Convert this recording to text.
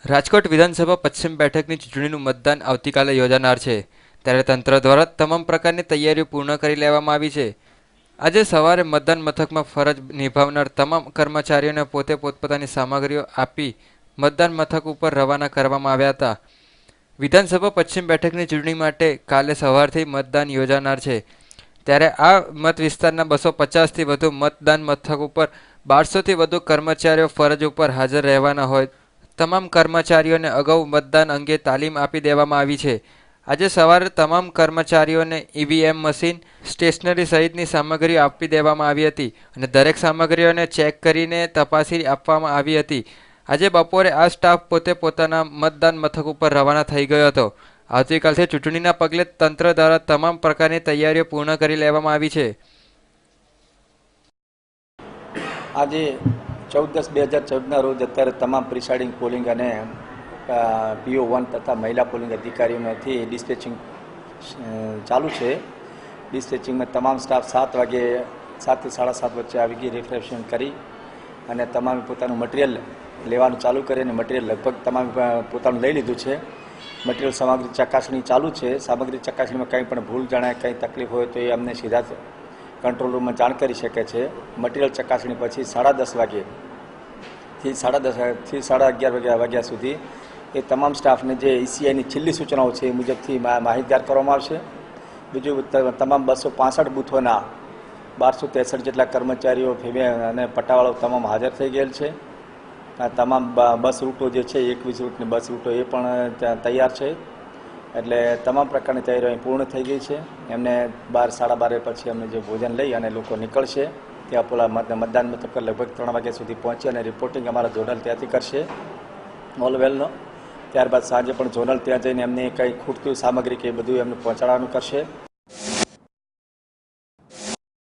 રાજકોટ વિધાનસભા પશ્ચિમ બેઠકની ચૂંટણીનું મતદાન આવતીકાલે યોજાનાર છે, ત્યારે તંત્ર દ્વારા તમામ પ્રકારની તૈયારીઓ પૂર્ણ કરી લેવામાં આવી છે. આજે સવારે મતદાન મથકમાં ફરજ નિભાવનાર તમામ કર્મચારીઓને પોતે પોતપોતાની સામગ્રીઓ આપી મતદાન મથક ઉપર રવાના કરવામાં આવ્યા હતા. વિધાનસભા પશ્ચિમ બેઠકની ચૂંટણી માટે કાલે સવારથી મતદાન યોજાનાર છે, ત્યારે આ મત વિસ્તારના 250થી વધુ મતદાન મથક ઉપર 1200થી વધુ કર્મચારીઓ ફરજ ઉપર હાજર રહેવાના હોય. તમામ કર્મચારીઓને અગાઉ મતદાન અંગે તાલીમ આપી દેવામાં આવી છે. આજે સવારે તમામ કર્મચારીઓને ઈવીએમ મશીન, સ્ટેશનરી સહિતની સામગ્રીઓ આપી દેવામાં આવી હતી અને દરેક સામગ્રીઓને ચેક કરીને તપાસી આપવામાં આવી હતી. આજે બપોરે આ સ્ટાફ પોતે પોતાના મતદાન મથક ઉપર રવાના થઈ ગયો હતો. આવતીકાલથી ચૂંટણીના પગલે તંત્ર દ્વારા તમામ પ્રકારની તૈયારીઓ પૂર્ણ કરી લેવામાં આવી છે. આજે 14/10/2014ના રોજ અત્યારે તમામ પ્રિસાઇડિંગ પોલિંગ અને PO1 તથા મહિલા પોલિંગ અધિકારીઓમાંથી ડિસ્પેચિંગ ચાલુ છે. ડિસ્પેચિંગમાં તમામ સ્ટાફ 7 વાગે 7થી 7:30 વચ્ચે આવી ગઈ રિફ્રેશમેન્ટ કરી અને તમામે પોતાનું મટીરિયલ લેવાનું ચાલુ કરી અને મટીરિયલ લગભગ તમામે પોતાનું લઈ લીધું છે. મટીરિયલ સામગ્રી ચકાસણી ચાલુ છે. સામગ્રી ચકાસણીમાં કંઈ પણ ભૂલ જણાય, કંઈ તકલીફ હોય તો એ અમને સીધા કંટ્રોલ રૂમમાં જાણ કરી શકે છે. મટીરિયલ ચકાસણી પછી 10:30 વાગ્યાથી 11:30 વાગ્યા સુધી એ તમામ સ્ટાફને જે ECIની છેલ્લી સૂચનાઓ છે એ મુજબથી માહિતગાર કરવામાં આવશે. બીજું તમામ 265 બૂથોના 1263 જેટલા કર્મચારીઓ અને પટ્ટાવાળાઓ તમામ હાજર થઈ ગયેલ છે. તમામ બસ રૂટો જે છે 21 રૂટની બસ રૂટો એ પણ તૈયાર છે. એટલે તમામ પ્રકારની તૈયારીઓ પૂર્ણ થઈ ગઈ છે. એમને 12 12:30 પછી અમને જે ભોજન લઈ અને લોકો નીકળશે ત્યાં પેલા મતદાન મથક પર લગભગ 3 વાગ્યા સુધી પહોંચી અને રિપોર્ટિંગ અમારા ઝોનલ ત્યાંથી કરશે ઓલવેલનો. ત્યારબાદ સાંજે પણ ઝોનલ ત્યાં જઈને એમને કંઈ ખૂટતું સામગ્રી કે બધું એમને પહોંચાડવાનું કરશે.